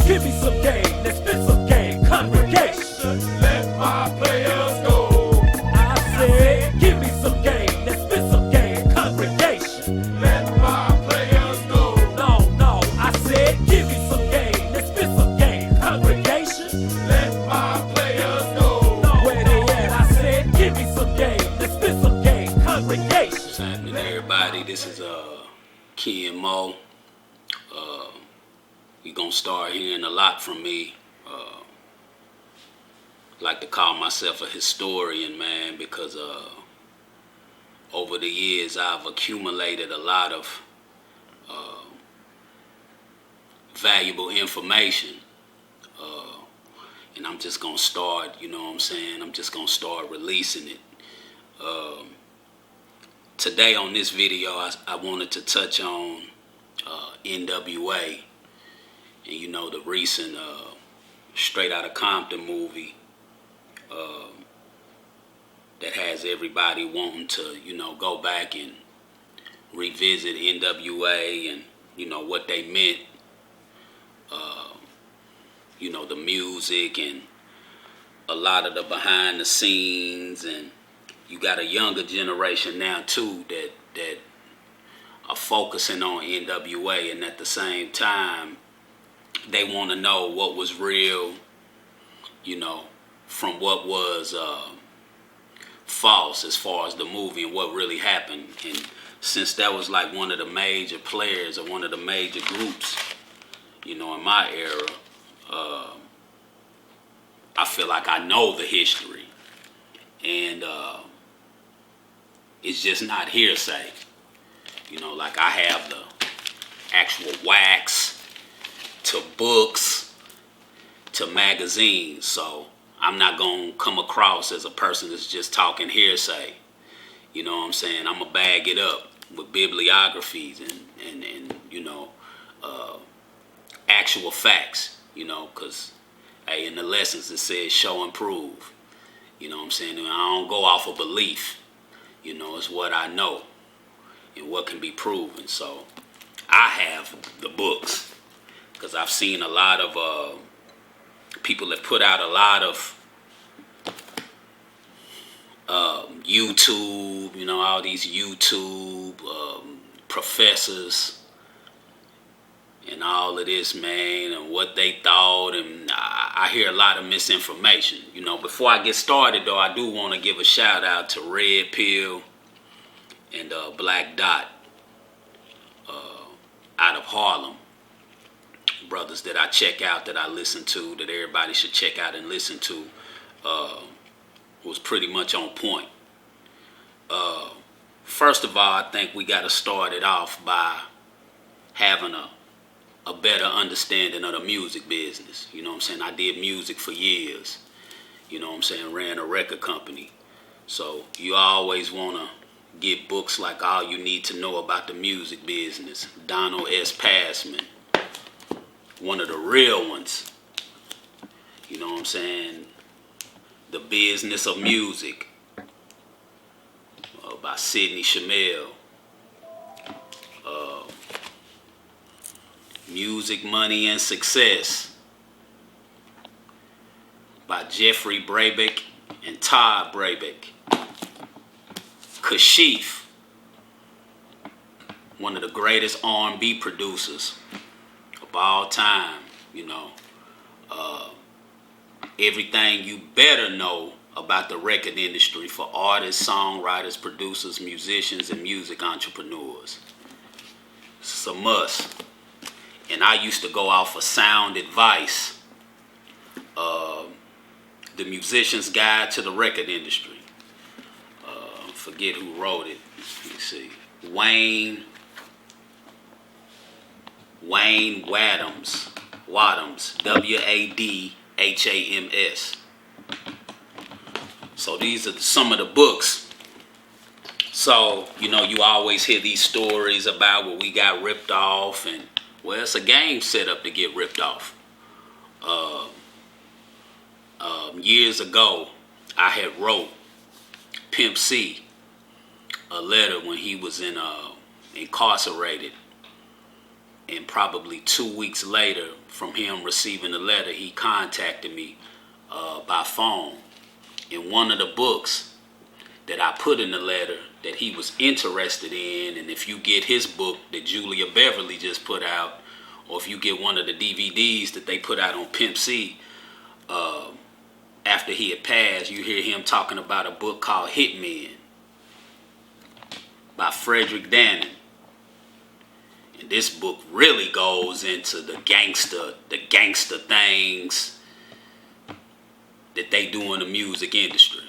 Give me some game, let's spit some game. Congregation, let my players go. I said, give me some game, let's spit some game. Congregation, let my players go. No, I said, give me some game, let's spit some game. Congregation, let my players go. No, where they at? I said, give me some game, let's spit some game. Congregation. What's happening, everybody? This is Key and Mo. You're gonna start hearing a lot from me. Like to call myself a historian, man, because over the years I've accumulated a lot of valuable information. And I'm just gonna start, you know what I'm saying? I'm just gonna start releasing it. Today on this video, I wanted to touch on NWA and, you know, the recent Straight Outta Compton movie that has everybody wanting to, you know, go back and revisit NWA and, you know, what they meant, you know, the music and a lot of the behind the scenes. And you got a younger generation now too that are focusing on NWA, and at the same time they want to know what was real, you know, from what was false as far as the movie and what really happened. And since that was like one of the major players or one of the major groups, you know, in my era, I feel like I know the history, and it's just not hearsay. You know, like I have the actual wax to books to magazines, so I'm not gonna come across as a person that's just talking hearsay. You know what I'm saying? I'm gonna bag it up with bibliographies and you know, actual facts. You know, because hey, in the lessons it says show and prove. You know what I'm saying? I don't go off of belief. You know, it's what I know and what can be proven. So I have the books because I've seen a lot of people have put out a lot of YouTube, you know, all these YouTube professors and all of this, man, and what they thought, and I hear a lot of misinformation. You know, before I get started, though, I do want to give a shout out to Red Pill and Black Dot out of Harlem, brothers that I check out, that I listen to, that everybody should check out and listen to. Was pretty much on point. First of all, I think we got to start it off by having a better understanding of the music business. You know what I'm saying? I did music for years. You know what I'm saying? Ran a record company. So you always want to get books like All You Need to Know About the Music Business. Donald S. Passman. One of the real ones. You know what I'm saying? The Business of Music by Sidney Shamel. Music, Money, and Success by Jeffrey Brabeck and Todd Brabeck. Kashif, one of the greatest R&B producers of all time, you know. Everything you better know about the record industry for artists, songwriters, producers, musicians, and music entrepreneurs. It's a must. And I used to go off of sound advice. The Musician's Guide to the Record Industry. Forget who wrote it. Let me see. Wayne Wadhams. Wadhams. So these are some of the books. So, you know, you always hear these stories about where we got ripped off, and well, it's a game set up to get ripped off. Years ago, I had wrote Pimp C a letter when he was incarcerated and probably 2 weeks later from him receiving the letter, he contacted me by phone. And one of the books that I put in the letter that he was interested in, and if you get his book that Julia Beverly just put out, or if you get one of the DVDs that they put out on Pimp C, after he had passed, you hear him talking about a book called Hitmen by Frederick Dannon. And this book really goes into the gangster things that they do in the music industry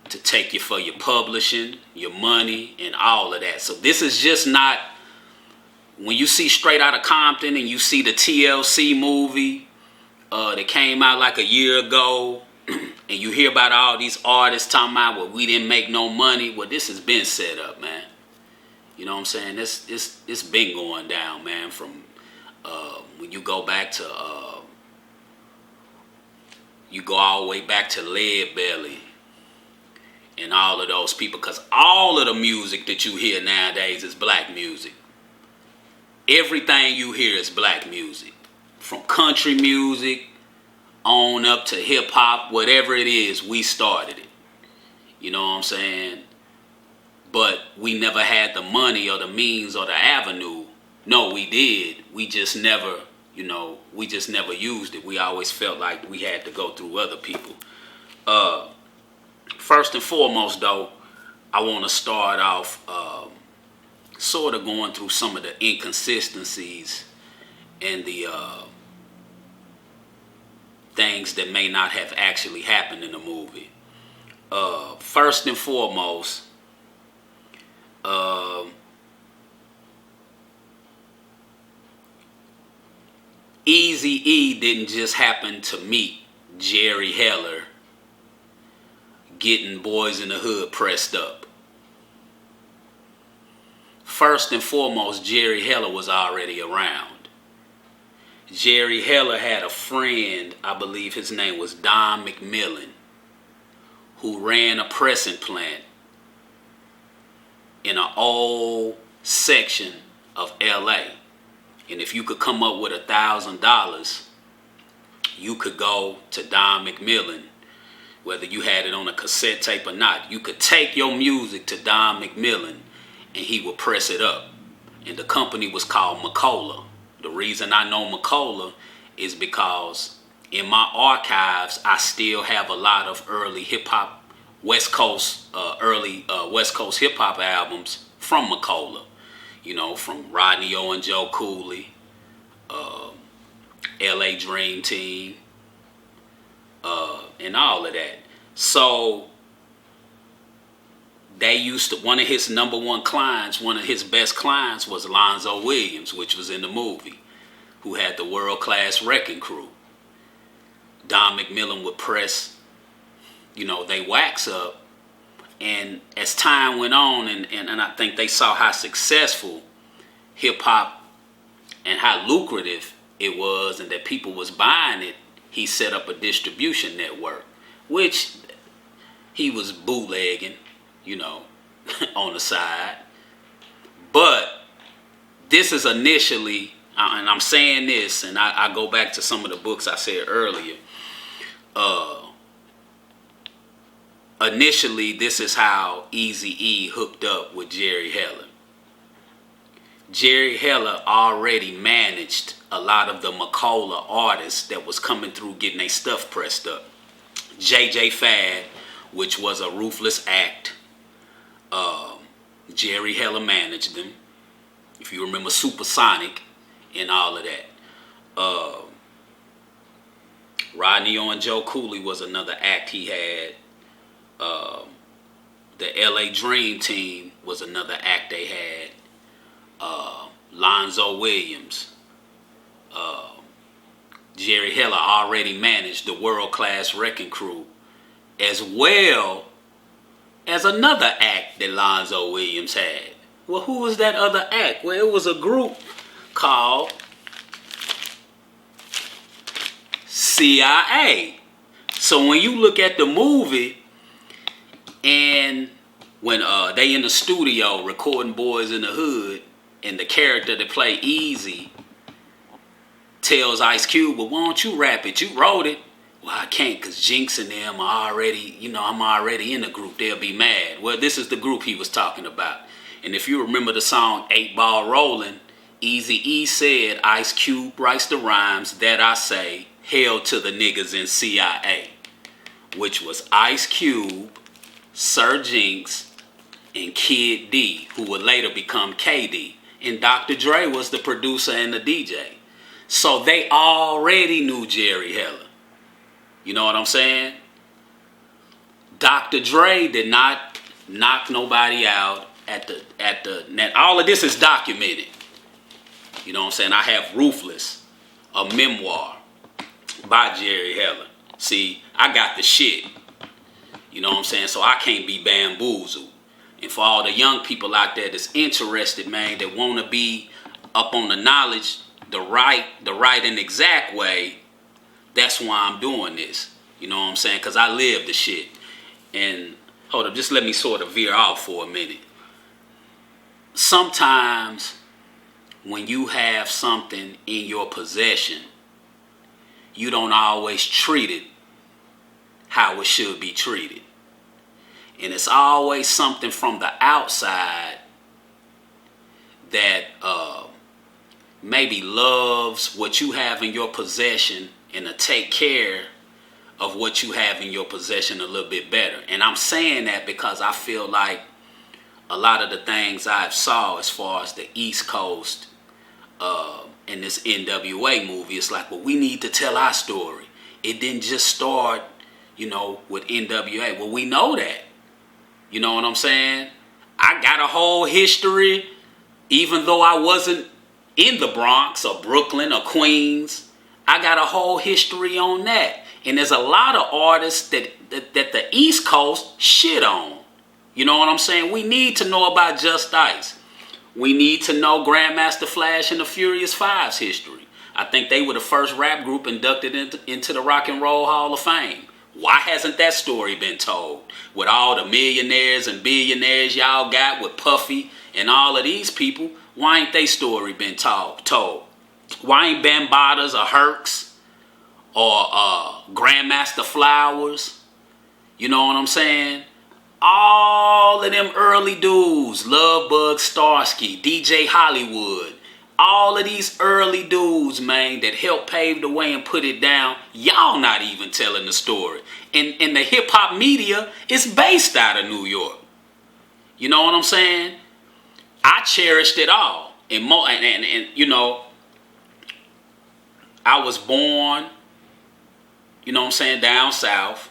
to take you for your publishing, your money, and all of that. So this is just not, when you see Straight Outta Compton and you see the TLC movie that came out like a year ago, and you hear about all these artists talking about, well, we didn't make no money. Well, this has been set up, man. You know what I'm saying? It's been going down, man, from when you go back to, you go all the way back to Lead Belly and all of those people, because all of the music that you hear nowadays is black music. Everything you hear is black music. From country music on up to hip hop, whatever it is, we started it. You know what I'm saying? But we never had the money or the means or the avenue. No, we did. We just never, we just never used it. We always felt like we had to go through other people. First and foremost, though, I want to start off sort of going through some of the inconsistencies and the things that may not have actually happened in the movie. First and foremost, Eazy-E didn't just happen to meet Jerry Heller getting Boys in the Hood pressed up. First and foremost, Jerry Heller was already around. Jerry Heller had a friend, I believe his name was Don McMillan, who ran a pressing plant in an old section of LA. And if you could come up with $1,000, you could go to Don McMillan, whether you had it on a cassette tape or not. You could take your music to Don McMillan and he would press it up. And the company was called Macola. The reason I know Macola is because in my archives, I still have a lot of early hip-hop, early West Coast hip-hop albums from Macola. From Rodney O and Joe Cooley, LA Dream Team, and all of that. So they used to, one of his number one clients, one of his best clients was Lonzo Williams, which was in the movie, who had the world-class Wrecking Crew. Don McMillan would press, they wax up. And as time went on, and I think they saw how successful hip-hop and how lucrative it was and that people was buying it, he set up a distribution network, which he was bootlegging, on the side. But this is initially, and I'm saying this, and I go back to some of the books I said earlier, initially, this is how Eazy-E hooked up with Jerry Heller. Jerry Heller already managed a lot of the Macola artists that was coming through getting their stuff pressed up. JJ Fad, which was a ruthless act. Jerry Heller managed them. If you remember Supersonic and all of that. Rodney O and Joe Cooley was another act he had. The LA Dream Team was another act they had. Lonzo Williams. Jerry Heller already managed the world-class Wrecking Crew, as well as another act that Lonzo Williams had. Well, who was that other act? Well, it was a group called CIA. So when you look at the movie, and when they in the studio recording Boys in the Hood, and the character that played Easy tells Ice Cube, well, why don't you rap it? You wrote it. Well, I can't because Jinx and them are already, I'm already in the group. They'll be mad. Well, this is the group he was talking about. And if you remember the song 8 Ball Rollin', Eazy-E said Ice Cube writes the rhymes that I say, hail to the niggas in CIA, which was Ice Cube, Sir Jinx, and Kid D, who would later become KD. And Dr. Dre was the producer and the DJ. So they already knew Jerry Heller. You know what I'm saying? Dr. Dre did not knock nobody out at the net. All of this is documented. You know what I'm saying? I have Ruthless, a memoir by Jerry Heller. See, I got the shit. You know what I'm saying? So I can't be bamboozled. And for all the young people out there that's interested, man, that want to be up on the knowledge the right and exact way, that's why I'm doing this. You know what I'm saying? Because I live the shit. And hold up, just let me sort of veer off for a minute. Sometimes when you have something in your possession, you don't always treat it how it should be treated. And it's always something from the outside that maybe loves what you have in your possession and to take care of what you have in your possession a little bit better. And I'm saying that because I feel like a lot of the things I've saw as far as the East Coast in this NWA movie, it's like, well, we need to tell our story. It didn't just start, with NWA. Well, we know that. You know what I'm saying? I got a whole history, even though I wasn't in the Bronx or Brooklyn or Queens. I got a whole history on that. And there's a lot of artists that the East Coast shit on. You know what I'm saying? We need to know about Just Ice. We need to know Grandmaster Flash and the Furious Five's history. I think they were the first rap group inducted into the Rock and Roll Hall of Fame. Why hasn't that story been told? With all the millionaires and billionaires y'all got with Puffy and all of these people, why ain't they story been told? Why ain't Bambadas or Hercs or Grandmaster Flowers? You know what I'm saying? All of them early dudes, Lovebug Starsky, DJ Hollywood, all of these early dudes, man, that helped pave the way and put it down, y'all not even telling the story. And the hip-hop media is based out of New York. You know what I'm saying? I cherished it all. And I was born, down south.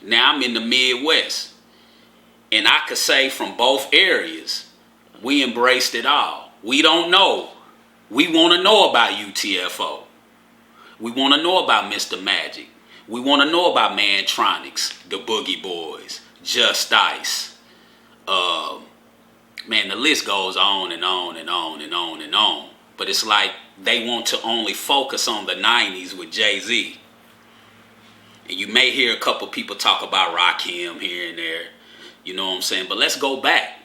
Now I'm in the Midwest. And I could say from both areas, we embraced it all. We don't know. We want to know about UTFO. We want to know about Mr. Magic. We want to know about Mantronics, the Boogie Boys, Just Ice. Man, the list goes on and on and on and on and on. But it's like they want to only focus on the 90s with Jay-Z. And you may hear a couple people talk about Rakim here and there. You know what I'm saying? But let's go back.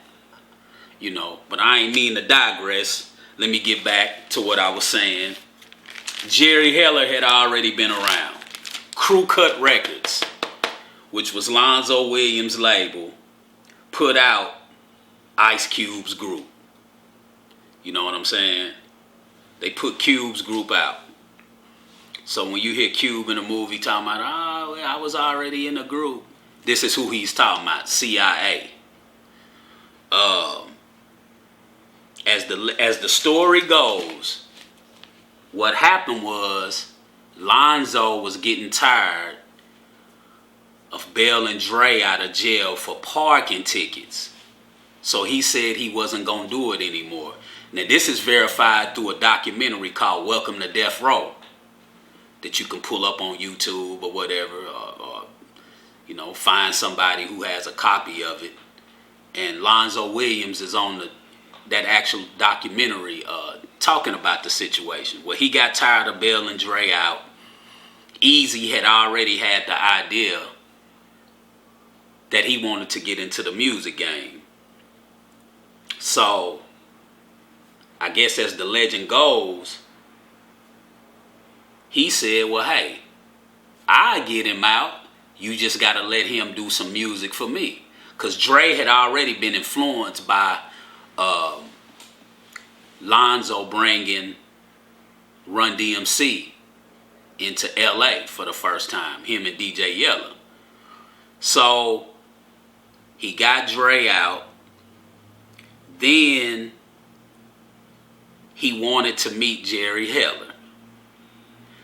But I ain't mean to digress. Let me get back to what I was saying. Jerry Heller had already been around. Crew Cut Records, which was Lonzo Williams' label, put out Ice Cube's group. You know what I'm saying? They put Cube's group out. So when you hear Cube in a movie talking about, I was already in a group, this is who he's talking about, CIA. As the story goes, what happened was Lonzo was getting tired of bailing Dre out of jail for parking tickets. So he said he wasn't going to do it anymore. Now this is verified through a documentary called Welcome to Death Row that you can pull up on YouTube or whatever, or find somebody who has a copy of it. And Lonzo Williams is on that actual documentary talking about the situation where he got tired of bailing Dre out. Eazy had already had the idea that he wanted to get into the music game. So I guess as the legend goes, he said, well, hey, I get him out. You just got to let him do some music for me. Because Dre had already been influenced by Lonzo bringing Run DMC into LA for the first time, him and DJ Yella. So he got Dre out. Then he wanted to meet Jerry Heller.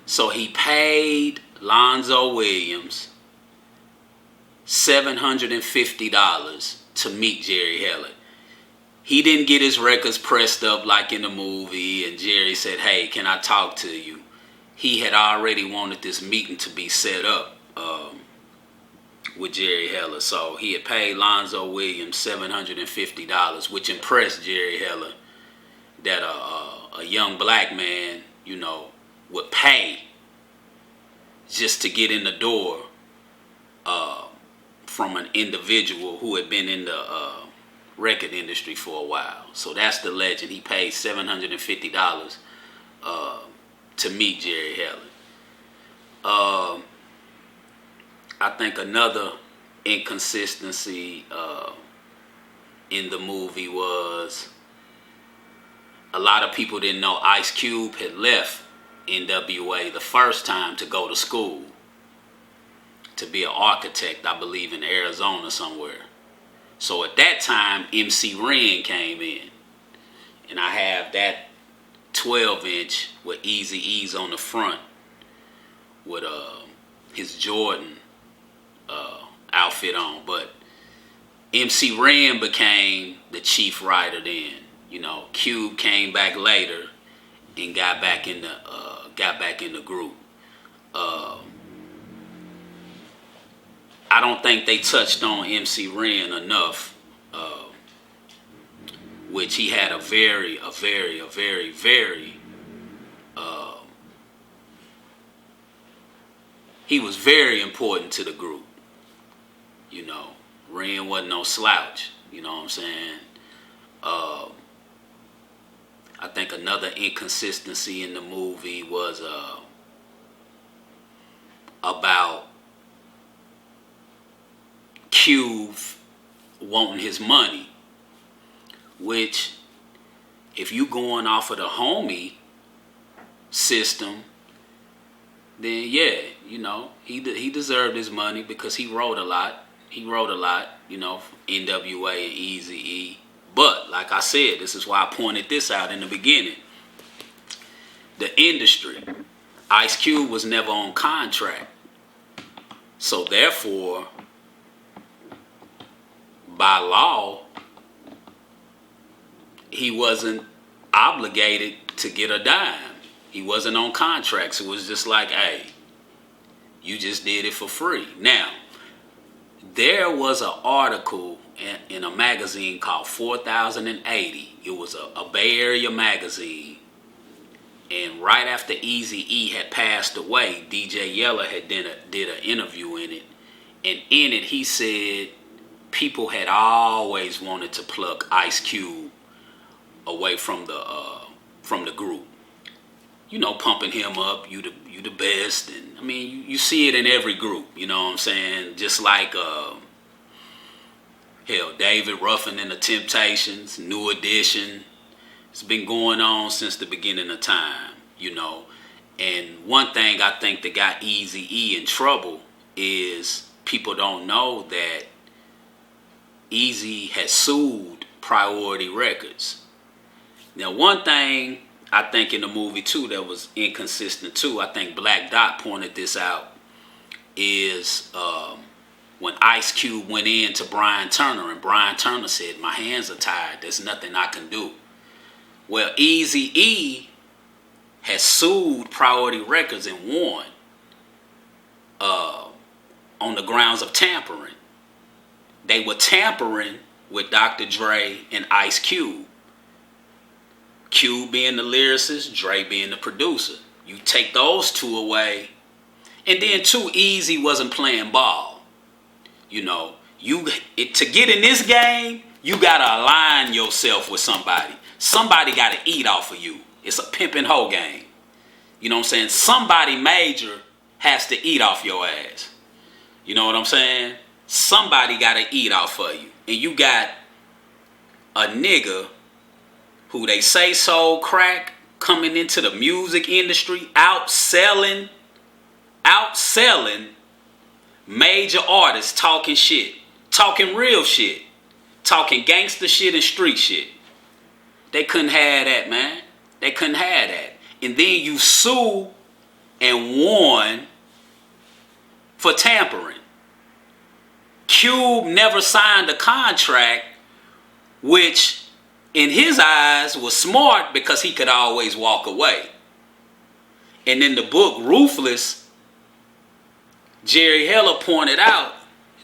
So he paid Lonzo Williams $750 to meet Jerry Heller. He didn't get his records pressed up like in the movie, and Jerry said, hey, can I talk to you? He had already wanted this meeting to be set up with Jerry Heller. So he had paid Lonzo Williams $750, which impressed Jerry Heller that a young black man, you know, would pay just to get in the door from an individual who had been in the record industry for a while. So that's the legend. He paid $750 to meet Jerry Heller. I think another inconsistency in the movie was a lot of people didn't know Ice Cube had left NWA the first time to go to school to be an architect, I believe in Arizona somewhere. So at that time, MC Ren came in, and I have that 12-inch with Eazy-E's on the front with his Jordan outfit on. But MC Ren became the chief writer then. You know, Cube came back later and got back in the group. I don't think they touched on MC Ren enough, which he had a very he was very important to the group. You know, Ren wasn't no slouch. You know what I'm saying? I think another inconsistency in the movie was about Cube wanting his money, which, if you going off of the homie system, then yeah, you know, he deserved his money because he wrote a lot. He wrote a lot, you know, NWA and Eazy-E. But like I said, this is why I pointed this out in the beginning. The industry, Ice Cube was never on contract, so therefore, by law, he wasn't obligated to get a dime. He wasn't on contracts. It was just like, hey, you just did it for free. Now, there was an article in a magazine called 4080. It was a Bay Area magazine. And right after Eazy-E had passed away, DJ Yella had did an interview in it. And in it, he said people had always wanted to pluck Ice Cube away from the group. You know, pumping him up, you the best. And I mean, you see it in every group, you know what I'm saying? Just like David Ruffin and the Temptations, New Edition. It's been going on since the beginning of time, you know. And one thing I think that got Eazy-E in trouble is people don't know that Eazy has sued Priority Records. Now, one thing I think in the movie too that was inconsistent too, I think Black Dot pointed this out, is when Ice Cube went in to Brian Turner, and Brian Turner said, my hands are tied, there's nothing I can do. Well, Eazy-E has sued Priority Records and won on the grounds of tampering. They were tampering with Dr. Dre and Ice Cube. Cube being the lyricist, Dre being the producer. You take those two away, and then too, Eazy wasn't playing ball. You know, to get in this game, you gotta align yourself with somebody. Somebody gotta eat off of you. It's a pimp and hoe game. You know what I'm saying? Somebody major has to eat off your ass. You know what I'm saying? Somebody got to eat off of you. And you got a nigga who they say sold crack coming into the music industry, outselling major artists, talking shit, talking real shit, talking gangster shit and street shit. They couldn't have that, man. They couldn't have that. And then you sue and won for tampering. Cube never signed a contract, which in his eyes was smart because he could always walk away. And in the book Ruthless, Jerry Heller pointed out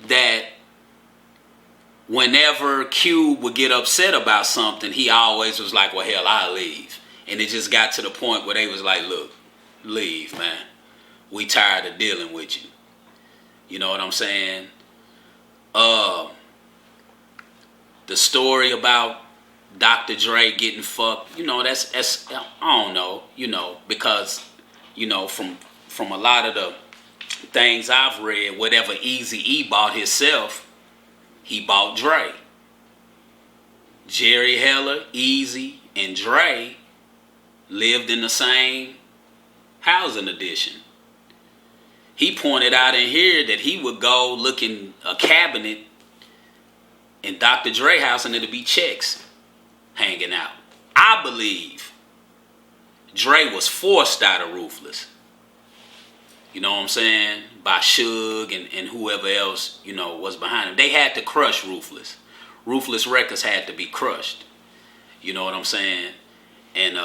that whenever Cube would get upset about something, he always was like, well, hell, I'll leave. And it just got to the point where they was like, look, leave, man. We tired of dealing with you. You know what I'm saying? The story about Dr. Dre getting fucked, you know, that's I don't know, you know, because, you know, from a lot of the things I've read, whatever Eazy-E bought himself, he bought Dre. Jerry Heller, Eazy, and Dre lived in the same housing addition. He pointed out in here that he would go look in a cabinet in Dr. Dre house and it'd be checks hanging out. I believe Dre was forced out of Ruthless. You know what I'm saying? By Suge and whoever else, you know, was behind him. They had to crush Ruthless. Ruthless Records had to be crushed. You know what I'm saying? And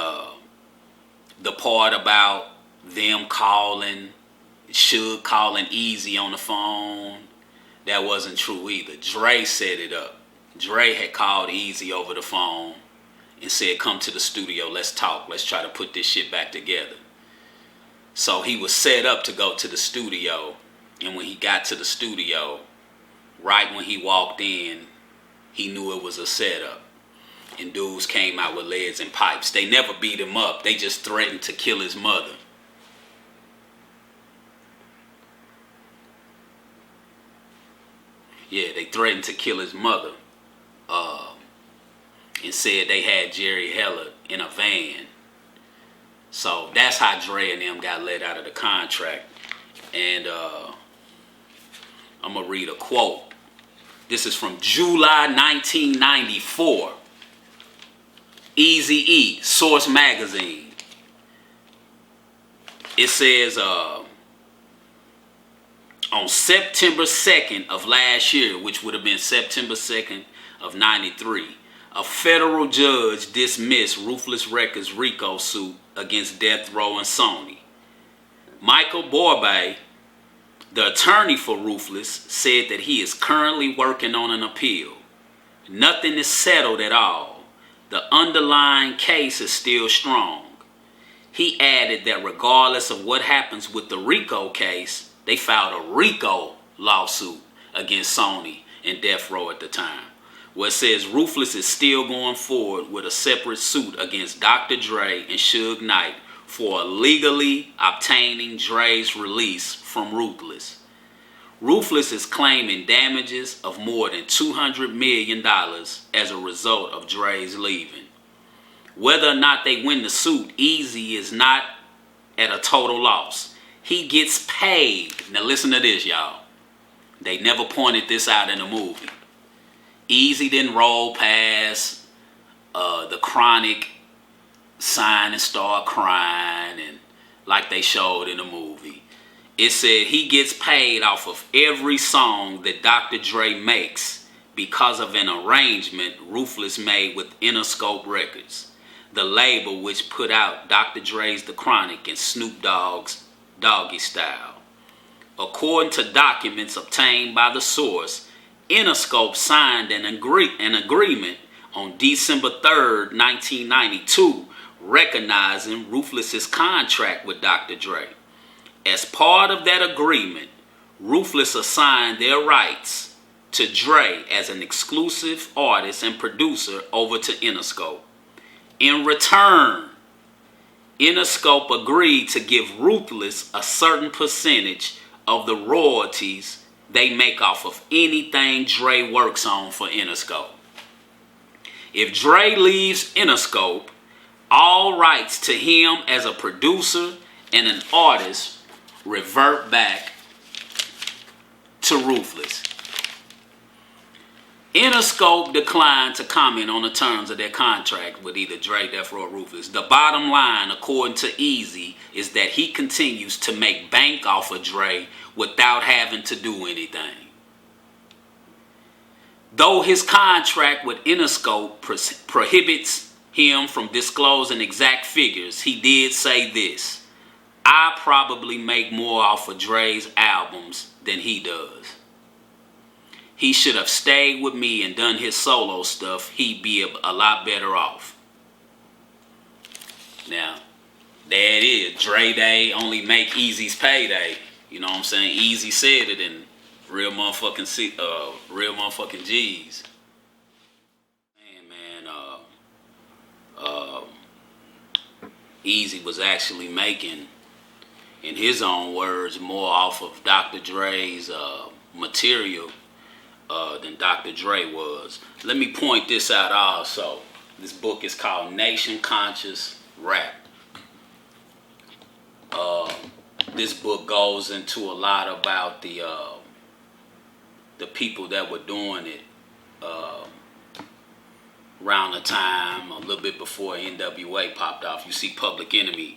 the part about them calling, Suge calling Eazy on the phone, that wasn't true either. Dre set it up. Dre had called Eazy over the phone and said, come to the studio, let's talk. Let's try to put this shit back together. So he was set up to go to the studio. And when he got to the studio, right when he walked in, he knew it was a setup. And dudes came out with leads and pipes. They never beat him up. They just threatened to kill his mother. Yeah, they threatened to kill his mother. And said they had Jerry Heller in a van. So that's how Dre and them got let out of the contract. And I'm going to read a quote. This is from July 1994. Eazy-E, Source Magazine. It says, on September 2nd of last year, which would have been September 2nd of 93, a federal judge dismissed Ruthless Records' RICO suit against Death Row and Sony. Michael Borbay, the attorney for Ruthless, said that he is currently working on an appeal. Nothing is settled at all. The underlying case is still strong. He added that regardless of what happens with the RICO case, they filed a RICO lawsuit against Sony and Death Row at the time, where it says Ruthless is still going forward with a separate suit against Dr. Dre and Suge Knight for illegally obtaining Dre's release from Ruthless. Ruthless is claiming damages of more than $200 million as a result of Dre's leaving. Whether or not they win the suit, Eazy is not at a total loss. He gets paid. Now listen to this, y'all. They never pointed this out in the movie. Eazy didn't roll past the Chronic sign and start crying and like they showed in the movie. It said he gets paid off of every song that Dr. Dre makes because of an arrangement Ruthless made with Interscope Records, the label which put out Dr. Dre's The Chronic and Snoop Dogg's Doggy Style. According to documents obtained by the source, Interscope signed an agreement on December 3rd, 1992, recognizing Ruthless's contract with Dr. Dre. As part of that agreement, Ruthless assigned their rights to Dre as an exclusive artist and producer over to Interscope. In return, Interscope agreed to give Ruthless a certain percentage of the royalties they make off of anything Dre works on for Interscope. If Dre leaves Interscope, all rights to him as a producer and an artist revert back to Ruthless. Interscope declined to comment on the terms of their contract with either Dre, Death Row, or Ruthless. The bottom line, according to Easy, is that he continues to make bank off of Dre without having to do anything. Though his contract with Interscope prohibits him from disclosing exact figures, he did say this: "I probably make more off of Dre's albums than he does. He should have stayed with me and done his solo stuff. He'd be a lot better off." Now, there it is. Dre Day only make Easy's payday. You know what I'm saying? Easy said it in real motherfucking G's. Easy was actually making, in his own words, more off of Dr. Dre's material than Dr. Dre was. Let me point this out also. This book is called Nation Conscious Rap. This book goes into a lot about the people that were doing it around the time, a little bit before NWA popped off. You see Public Enemy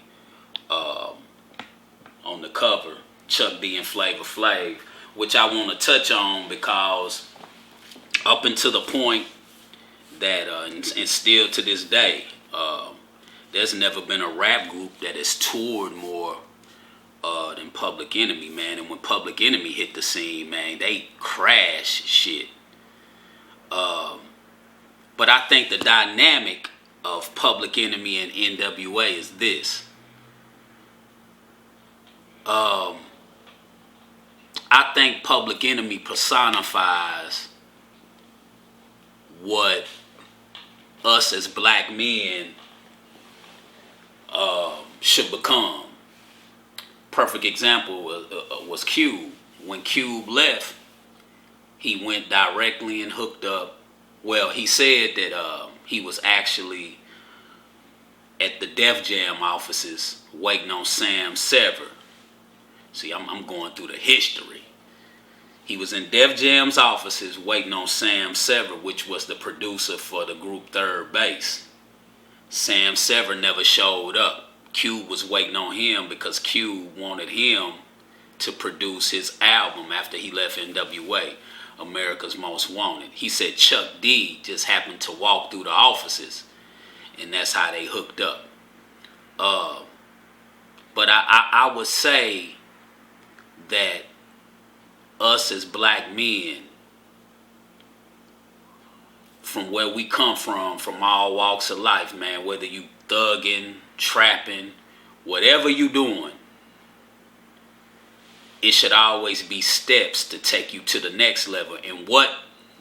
on the cover, Chuck D and Flavor Flav, which I want to touch on because up until the point that, and still to this day, there's never been a rap group that has toured more than Public Enemy, man. And when Public Enemy hit the scene, man, they crashed shit. But I think the dynamic of Public Enemy and NWA is this. I think Public Enemy personifies what us as black men should become. Perfect example was Cube. When Cube left, he went directly and hooked up. Well, he said that he was actually at the Def Jam offices waiting on Sam Sever. See, I'm going through the history. He was in Def Jam's offices waiting on Sam Sever, which was the producer for the group Third Base. Sam Sever never showed up. Cube was waiting on him because Cube wanted him to produce his album after he left NWA, America's Most Wanted. He said Chuck D just happened to walk through the offices, and that's how they hooked up. But I would say that us as black men, from where we come from all walks of life, man, whether you thugging, trapping, whatever you doing, it should always be steps to take you to the next level. And what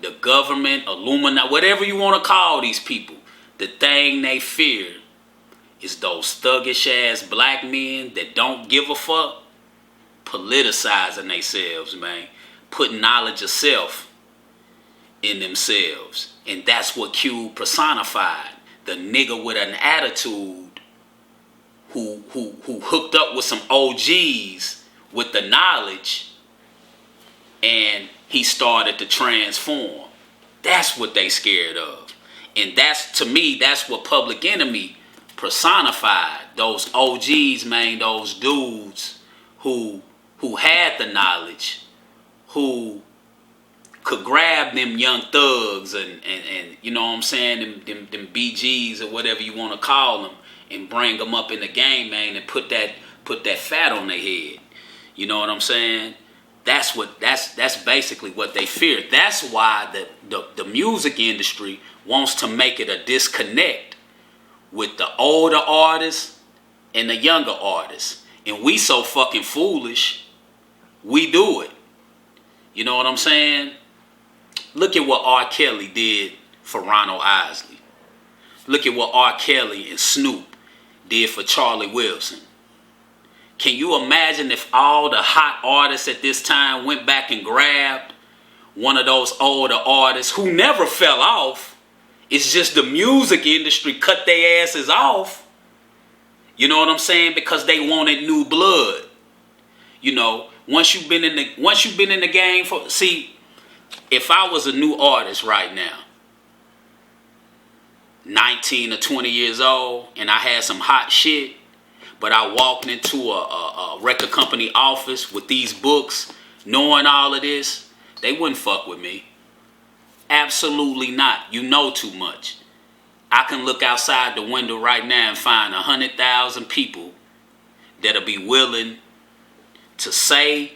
the government, Illuminati, whatever you want to call these people, the thing they fear is those thuggish ass black men that don't give a fuck politicizing themselves, man, putting knowledge of self in themselves. And that's what Cube personified. The nigga with an attitude who hooked up with some OGs with the knowledge, and he started to transform. That's what they scared of. And that's, to me, that's what Public Enemy personified. Those OGs, man, those dudes who had the knowledge, who could grab them young thugs and you know what I'm saying, them BGs or whatever you want to call them, and bring them up in the game, man, and put that fat on their head. You know what I'm saying? That's basically what they fear. That's why the music industry wants to make it a disconnect with the older artists and the younger artists. And we so fucking foolish, we do it. You know what I'm saying? Look at what R. Kelly did for Ronald Isley. Look at what R. Kelly and Snoop did for Charlie Wilson. Can you imagine if all the hot artists at this time went back and grabbed one of those older artists who never fell off? It's just the music industry cut their asses off. You know what I'm saying? Because they wanted new blood. You know, once you've been in the game for, see, if I was a new artist right now, 19 or 20 years old, and I had some hot shit, but I walked into a record company office with these books, knowing all of this, they wouldn't fuck with me. Absolutely not. You know too much. I can look outside the window right now and find 100,000 people that'll be willing to say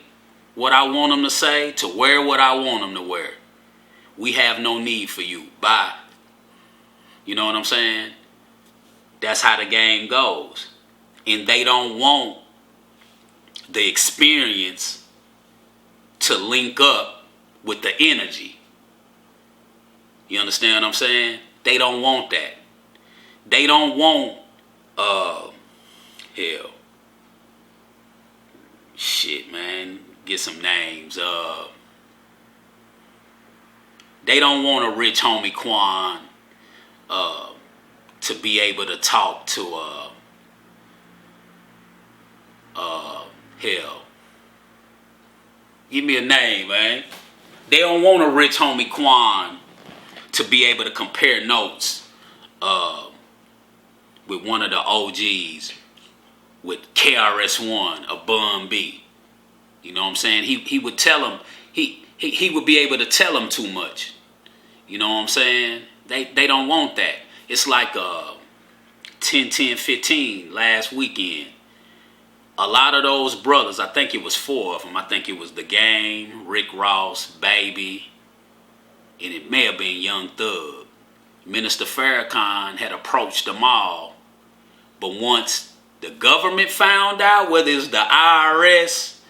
what I want them to say, to wear what I want them to wear. We have no need for you. Bye. You know what I'm saying? That's how the game goes. And they don't want the experience to link up with the energy. You understand what I'm saying? They don't want that. They don't want, hell, shit, man, get some names. They don't want a rich homie Quan to be able to talk to hell. Give me a name, man. They don't want a rich homie Quan to be able to compare notes with one of the OGs, with KRS-One or Bun B. You know what I'm saying? He would tell him, he would be able to tell him too much. You know what I'm saying? They don't want that. It's like 10-10-15 last weekend. A lot of those brothers, I think it was 4 of them. I think it was The Game, Rick Ross, Baby, and it may have been Young Thug. Minister Farrakhan had approached them all, but once the government found out, whether it's the IRS,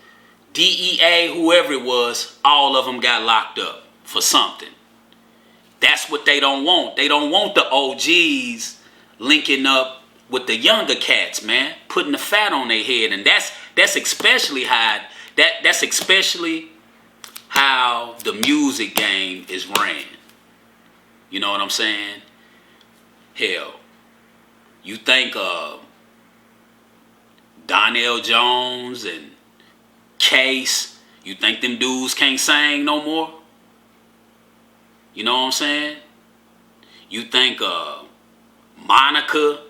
DEA, whoever it was, all of them got locked up for something. That's what they don't want. They don't want the OGs linking up with the younger cats, man, putting the fat on their head, and that's especially how the music game is ran. You know what I'm saying? Hell, you think Donnell Jones and Case, you think them dudes can't sing no more? You know what I'm saying? You think Monica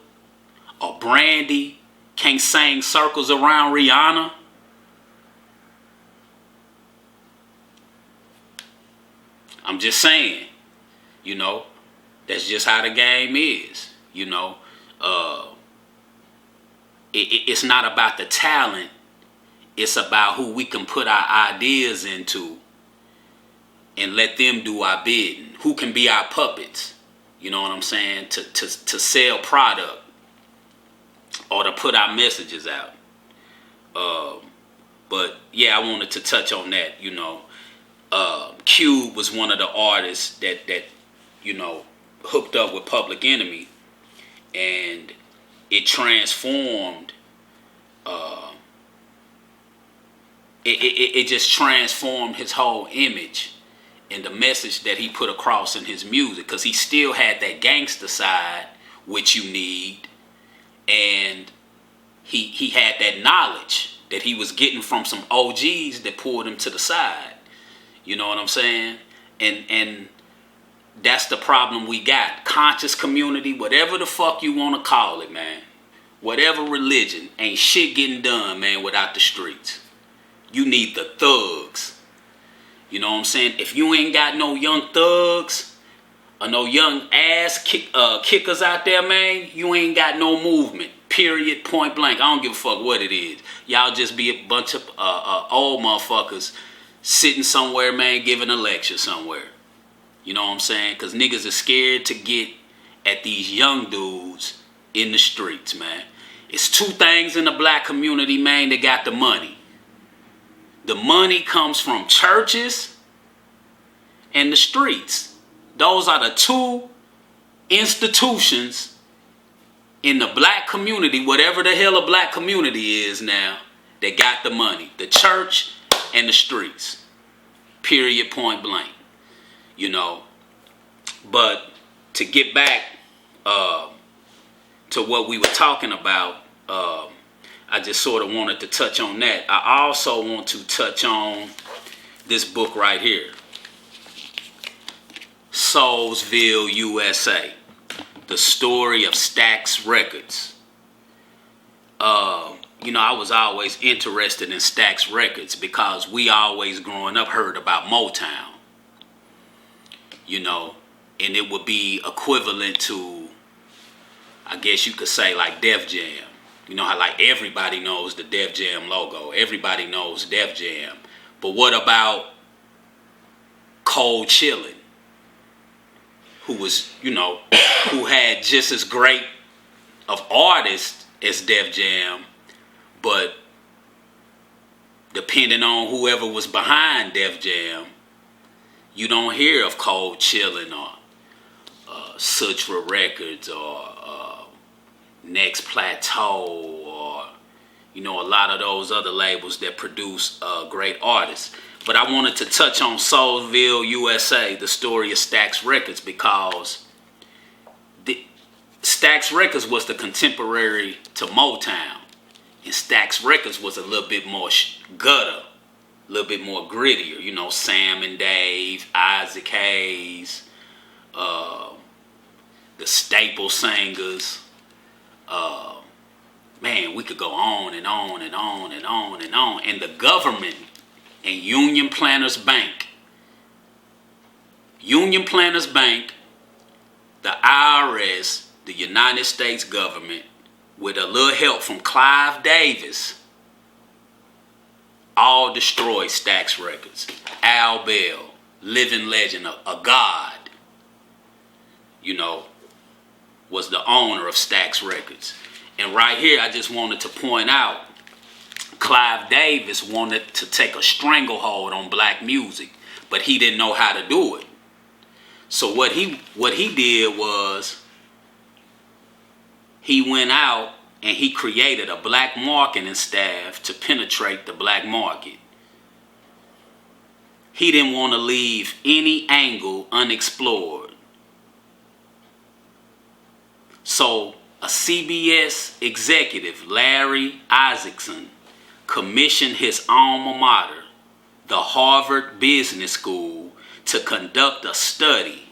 or Brandy can't sing circles around Rihanna? I'm just saying, you know, that's just how the game is. You know, it's not about the talent. It's about who we can put our ideas into and let them do our bidding. Who can be our puppets? You know what I'm saying? To sell product or to put our messages out. But yeah, I wanted to touch on that. You know, Cube was one of the artists that you know hooked up with Public Enemy, and it transformed. It just transformed his whole image and the message that he put across in his music, because he still had that gangster side, which you need, and he had that knowledge that he was getting from some OGs that pulled him to the side. You know what I'm saying? And that's the problem we got. Conscious community, whatever the fuck you want to call it, man. Whatever religion, ain't shit getting done, man, without the streets. You need the thugs. You know what I'm saying? If you ain't got no young thugs or no young ass kickers out there, man, you ain't got no movement. Period. Point blank. I don't give a fuck what it is. Y'all just be a bunch of old motherfuckers sitting somewhere, man, giving a lecture somewhere. You know what I'm saying? Because niggas are scared to get at these young dudes in the streets, man. It's 2 things in the black community, man, that got the money. The money comes from churches and the streets. Those are the 2 institutions in the black community, whatever the hell a black community is now, they got the money. The church and the streets. Period, point blank. You know. But to get back to what we were talking about, I just sort of wanted to touch on that. I also want to touch on this book right here. Soulsville, USA. The story of Stax Records. You know, I was always interested in Stax Records because we always growing up heard about Motown. You know, and it would be equivalent to, I guess you could say, like Def Jam. You know how like everybody knows the Def Jam logo. Everybody knows Def Jam. But what about Cold Chillin'? Who was, you know, who had just as great of artists as Def Jam, but depending on whoever was behind Def Jam, you don't hear of Cold Chillin' or Sutra Records or Next Plateau or, you know, a lot of those other labels that produce great artists. But I wanted to touch on Soulsville, USA, the story of Stax Records, because Stax Records was the contemporary to Motown. And Stax Records was a little bit more gutter, a little bit more grittier. You know, Sam and Dave, Isaac Hayes, the Staple Singers. Man, we could go on and on and on and on and on. And the government and Union Planters Bank, the IRS, the United States government, with a little help from Clive Davis, all destroyed Stax Records. Al Bell, living legend, a god, you know, was the owner of Stax Records. And right here, I just wanted to point out, Clive Davis wanted to take a stranglehold on black music, but he didn't know how to do it. So what he did was, he went out and he created a black marketing staff to penetrate the black market. He didn't want to leave any angle unexplored. So a CBS executive, Larry Isaacson, commissioned his alma mater, the Harvard Business School, to conduct a study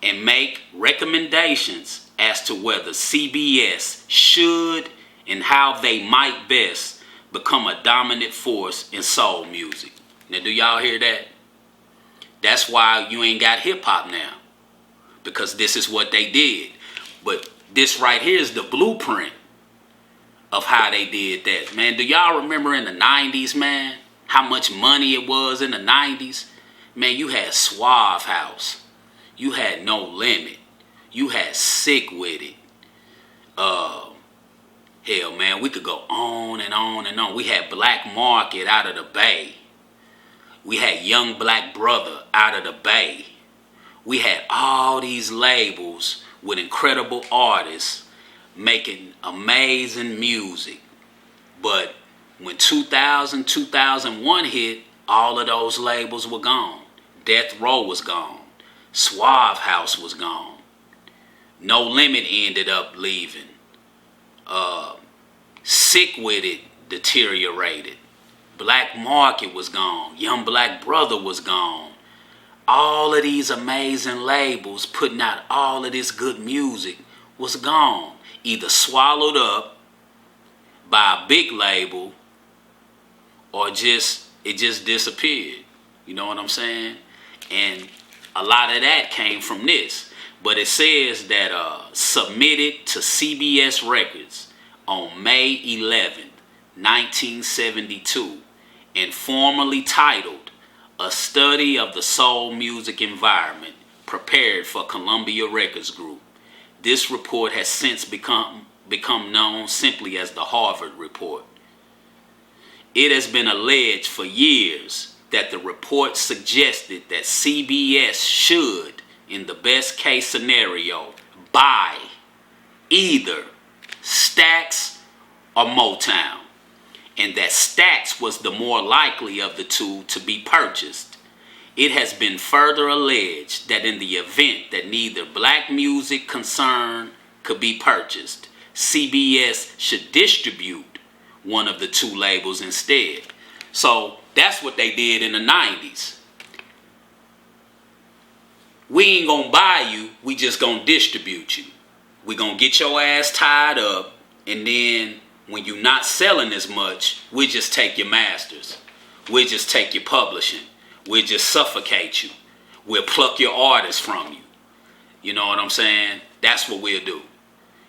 and make recommendations as to whether CBS should and how they might best become a dominant force in soul music. Now, do y'all hear that? That's why you ain't got hip-hop now, because this is what they did. But this right here is the blueprint of how they did that. Man, do y'all remember in the 90s, man, how much money it was in the 90s? Man, you had Suave House. You had No Limit. You had Sick With It. Hell, man, we could go on and on and on. We had Black Market out of the Bay. We had Young Black Brother out of the Bay. We had all these labels with incredible artists making amazing music. But when 2000, 2001 hit, all of those labels were gone. Death Row was gone. Suave House was gone. No Limit ended up leaving. Sick With It deteriorated. Black Market was gone. Young Black Brother was gone. All of these amazing labels putting out all of this good music was gone. Either swallowed up by a big label or it just disappeared. You know what I'm saying? And a lot of that came from this. But it says that submitted to CBS Records on May 11th, 1972, and formally titled A Study of the Soul Music Environment, prepared for Columbia Records Group. This report has since become known simply as the Harvard Report. It has been alleged for years that the report suggested that CBS should, in the best case scenario, buy either Stax or Motown, and that Stax was the more likely of the two to be purchased. It has been further alleged that in the event that neither black music concern could be purchased, CBS should distribute one of the two labels instead. So that's what they did in the 90s. We ain't gonna buy you, we just gonna distribute you. We gonna get your ass tied up, and then when you're not selling as much, we just take your masters. We just take your publishing. We'll just suffocate you. We'll pluck your artists from you. You know what I'm saying? That's what we'll do.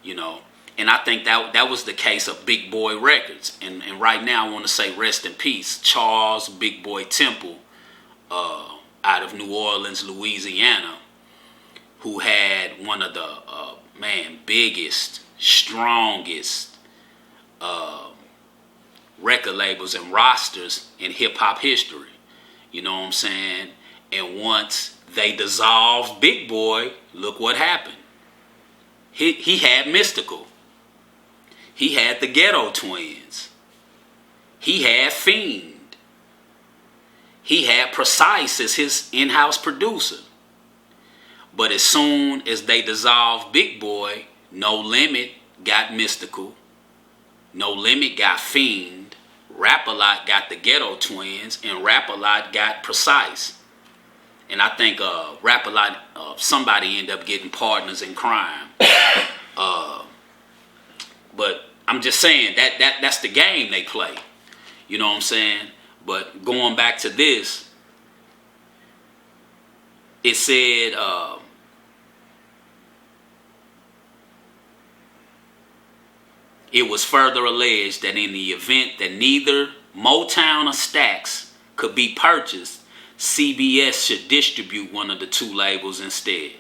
You know? And I think that was the case of Big Boy Records. And right now I want to say rest in peace, Charles Big Boy Temple, out of New Orleans, Louisiana, who had one of the, biggest, strongest record labels and rosters in hip-hop history. You know what I'm saying? And once they dissolved Big Boy, look what happened. He had Mystical. He had the Ghetto Twins. He had Fiend. He had Precise as his in-house producer. But as soon as they dissolved Big Boy, No Limit got Mystical. No Limit got Fiend. Rap-A-Lot got the Ghetto Twins, and Rap-A-Lot got Precise. And I think Rap-A-Lot, somebody ended up getting Partners in Crime. But I'm just saying that's the game they play. You know what I'm saying? But going back to this, it said it was further alleged that in the event that neither Motown or Stax could be purchased, CBS should distribute one of the two labels instead.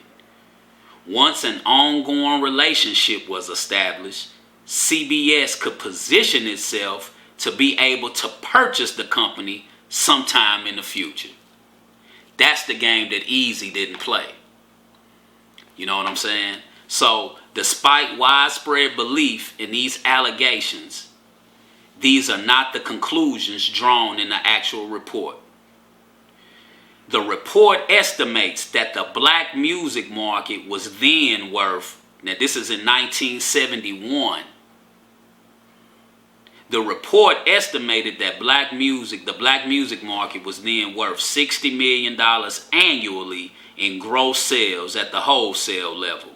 Once an ongoing relationship was established, CBS could position itself to be able to purchase the company sometime in the future. That's the game that Easy didn't play. You know what I'm saying? So, despite widespread belief in these allegations, these are not the conclusions drawn in the actual report. The report estimates that the black music market was then worth, now this is in 1971, the report estimated that the black music market was then worth $60 million annually in gross sales at the wholesale level.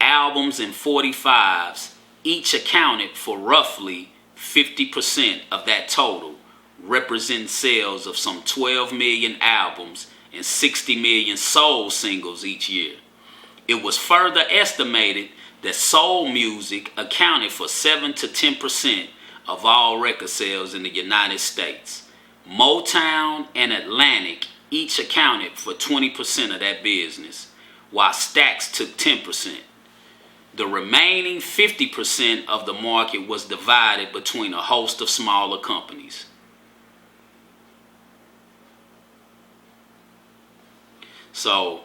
Albums and 45s each accounted for roughly 50% of that total, representing sales of some 12 million albums and 60 million soul singles each year. It was further estimated that soul music accounted for 7 to 10% of all record sales in the United States. Motown and Atlantic each accounted for 20% of that business, while Stax took 10%. The remaining 50% of the market was divided between a host of smaller companies. So,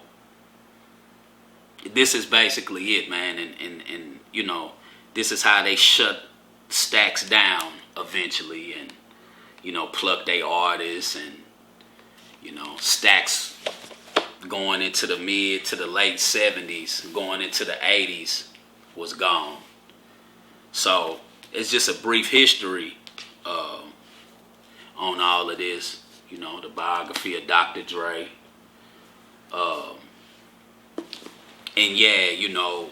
this is basically it, man. And you know, this is how they shut Stax down eventually and, you know, pluck their artists. And, you know, Stax going into the mid to the late 70s, going into the 80s, was gone. So, it's just a brief history on all of this. You know, the biography of Dr. Dre. And yeah, you know,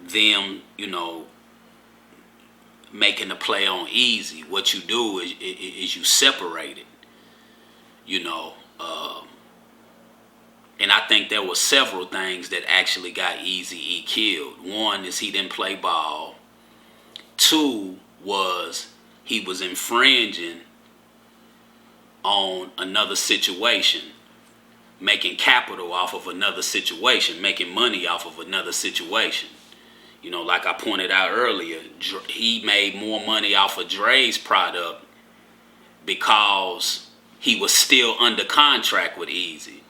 them, you know, making the play on Easy. What you do is you separate it, you know. And I think there were several things that actually got Eazy-E killed. One is he didn't play ball. Two was he was infringing on another situation, making capital off of another situation, making money off of another situation. You know, like I pointed out earlier, he made more money off of Dre's product because he was still under contract with Eazy.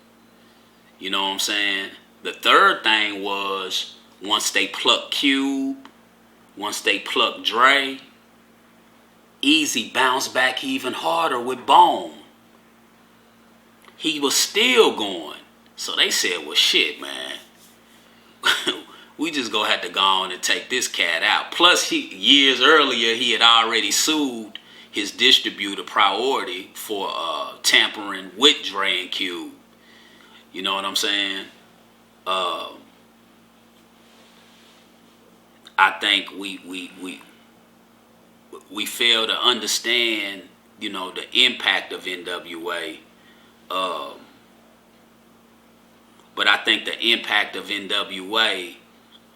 You know what I'm saying? The third thing was once they plucked Cube, once they plucked Dre, Easy bounced back even harder with Bone. He was still going. So they said, well, shit, man. We just gonna have to go on and take this cat out. Plus, years earlier, he had already sued his distributor Priority for tampering with Dre and Cube. You know what I'm saying? I think we fail to understand, you know, the impact of NWA. But I think the impact of NWA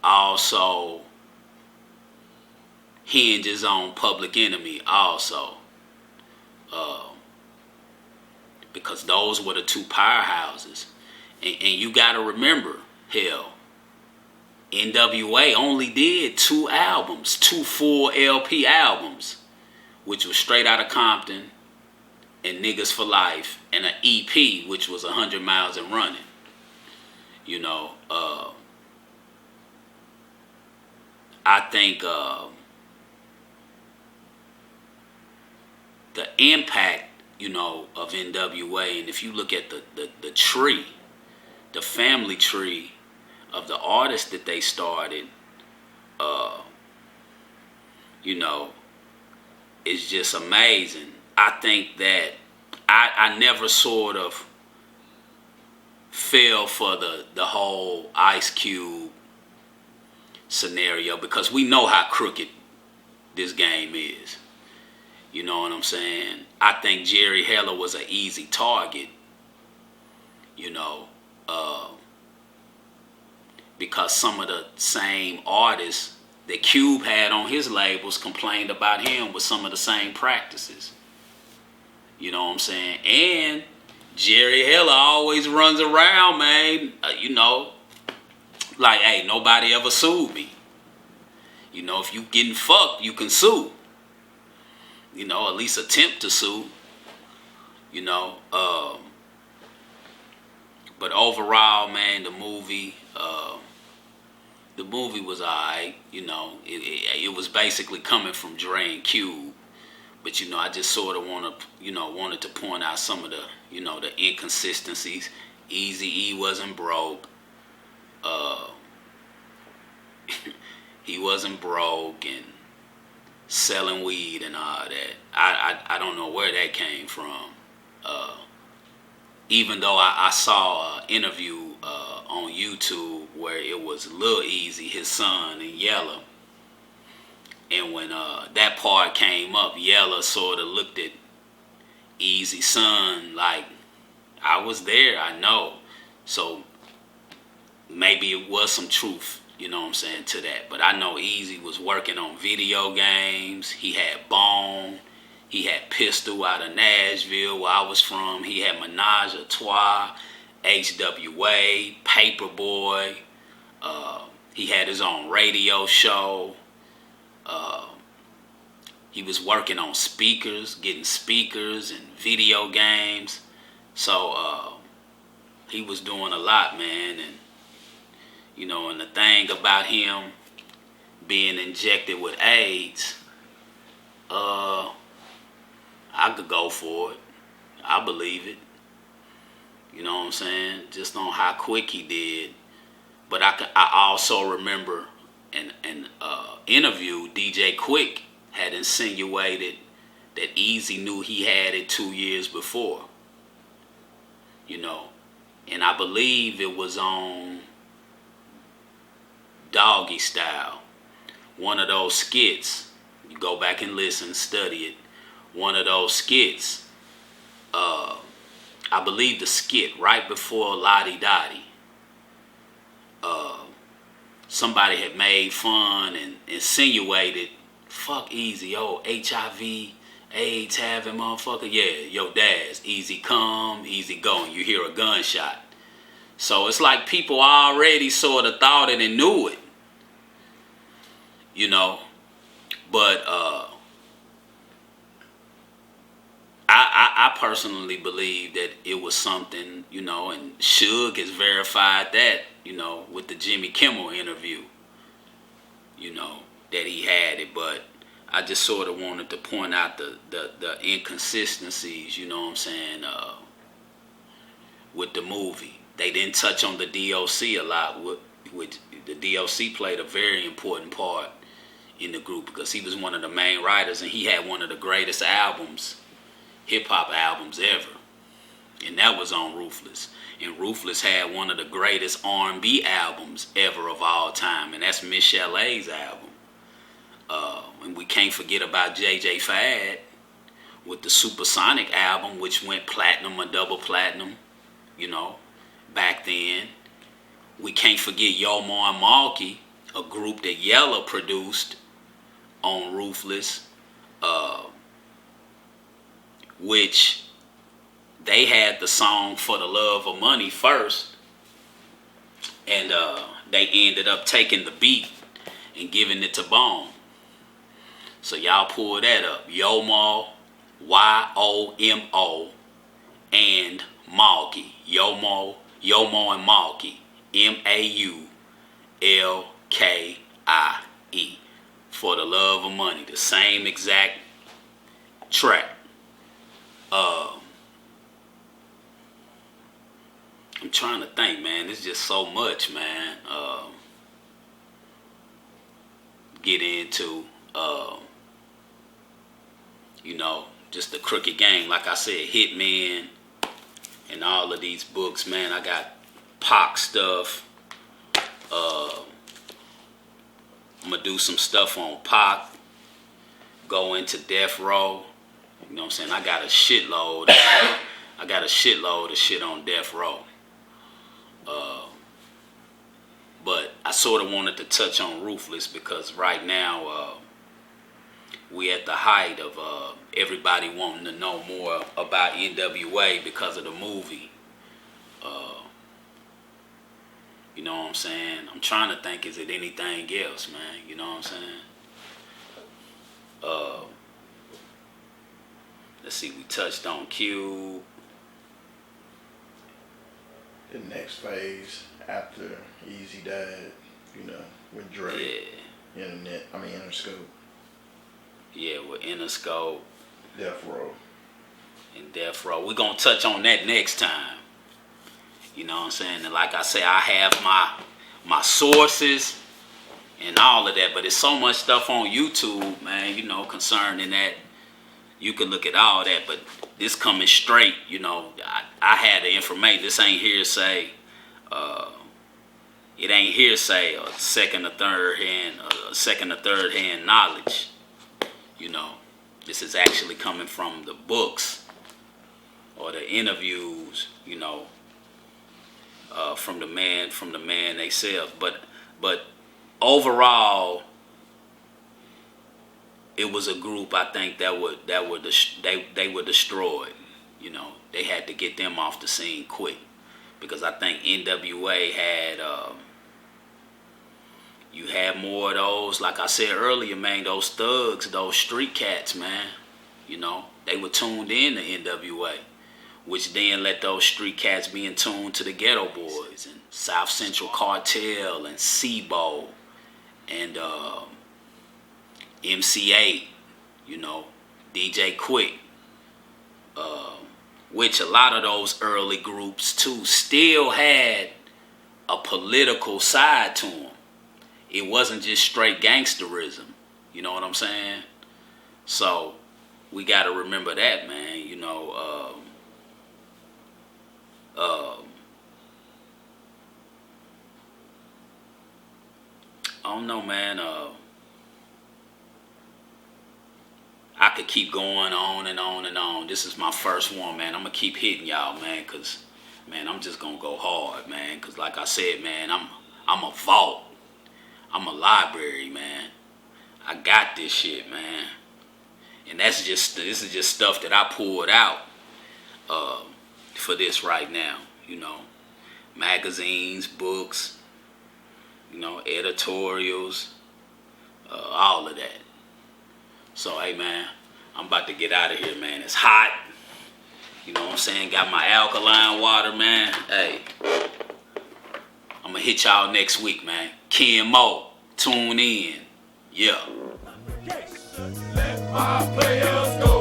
also hinges on Public Enemy also. Because those were the two powerhouses. And you got to remember, hell, NWA only did 2 albums, 2 full LP albums, which was Straight Outta Compton and Niggas for Life, and an EP, which was 100 Miles and Running. You know, I think the impact, you know, of NWA, and if you look at the tree, the family tree of the artists that they started, you know, it's just amazing. I think that I never sort of fell for the whole Ice Cube scenario, because we know how crooked this game is. You know what I'm saying? I think Jerry Heller was an easy target, you know, because some of the same artists that Cube had on his labels complained about him with some of the same practices. You know what I'm saying? And Jerry Heller always runs around, man, you know, like, hey, nobody ever sued me. You know, if you getting fucked, you can sue. You know, at least attempt to sue. You know, but overall, man, the movie was alright. You know, it was basically coming from Dre and Cube. But, you know, I just sort of wanted to point out some of the, you know, the inconsistencies. Eazy-E wasn't broke. He wasn't broke and selling weed and all that. I don't know where that came from. Even though I saw an interview on YouTube where it was Lil Easy, his son, and Yella. And when that part came up, Yella sort of looked at Eazy's son like, I was there, I know. So maybe it was some truth, you know what I'm saying, to that. But I know Eazy was working on video games. He had Bone. He had Pistol out of Nashville, where I was from. He had Menage a Trois, HWA, Paperboy. He had his own radio show. He was working on speakers, getting speakers and video games. So he was doing a lot, man. And, you know, and the thing about him being injected with AIDS, I could go for it. I believe it. You know what I'm saying? Just on how quick he did. But I also remember an interview DJ Quick had insinuated that Eazy knew he had it 2 years before. You know, and I believe it was on Doggy Style. One of those skits. You go back and listen, study it. One of those skits. I believe the skit right before Lottie Dottie. Somebody had made fun and insinuated, fuck Eazy, oh, HIV, AIDS having motherfucker. Yeah, yo, dad's easy come, easy go, and you hear a gunshot. So it's like people already sort of thought it and knew it. You know, but I personally believe that it was something, you know, and Suge has verified that, you know, with the Jimmy Kimmel interview. you know, that he had it. But I just sort of wanted to point out the inconsistencies, you know what I'm saying, with the movie. They didn't touch on the DOC a lot, which the DOC played a very important part in the group because he was one of the main writers and he had one of the greatest albums, hip-hop albums ever. And that was on Ruthless. And Ruthless had one of the greatest R&B albums ever of all time, and that's Miss Chalet's album. And we can't forget about JJ Fad with the Supersonic album, which went platinum or double platinum, you know, back then. We can't forget Yo Ma and Malky, a group that Yella produced on Ruthless, which they had the song For the Love of Money first, and they ended up taking the beat and giving it to Bone. So y'all pull that up. Yo Ma, YOMO, and Malky. Yo Ma and Malky. MAULKIE. For the Love of Money. The same exact track. I'm trying to think, man. It's just so much, man. Get into, you know, just the crooked game. Like I said, Hitman and all of these books, man. I got Pac stuff. I'm gonna do some stuff on Pac. Go into Death Row. You know what I'm saying? I got a shitload of shit on Death Row. But I sort of wanted to touch on Ruthless because right now we at the height of everybody wanting to know more about NWA because of the movie. You know what I'm saying? I'm trying to think, is it anything else, man? You know what I'm saying? Let's see, we touched on Cube. The next phase after Easy died, you know, with Dre. Yeah. Interscope. Yeah, with Interscope. Death Row. And Death Row. We're going to touch on that next time. You know what I'm saying? And like I say, I have my sources and all of that, but there's so much stuff on YouTube, man, you know, concerning that. You can look at all that, but this coming straight, you know, I had the information. This ain't hearsay. It ain't hearsay or second or third hand knowledge. You know, this is actually coming from the books or the interviews, you know, from the man themselves. But overall, it was a group I think they were destroyed. You know, they had to get them off the scene quick because I think NWA had you had more of those, like I said earlier, man, those thugs, those street cats, man. You know, they were tuned in to NWA, which then let those street cats be in tune to the Ghetto Boys and South Central Cartel and SIBO and MC8, you know, DJ Quick, which a lot of those early groups too still had a political side to them. It wasn't just straight gangsterism, you know what I'm saying? So we got to remember that, man, you know. I don't know, man. I could keep going on and on and on. This is my first one, man. I'm going to keep hitting y'all, man, because, man, I'm just going to go hard, man. Because like I said, man, I'm a vault. I'm a library, man. I got this shit, man. And this is just stuff that I pulled out for this right now, you know. Magazines, books, you know, editorials, all of that. So, hey, man, I'm about to get out of here, man. It's hot. You know what I'm saying? Got my alkaline water, man. Hey, I'm going to hit y'all next week, man. Ken Mo, tune in. Yeah. Let my players go.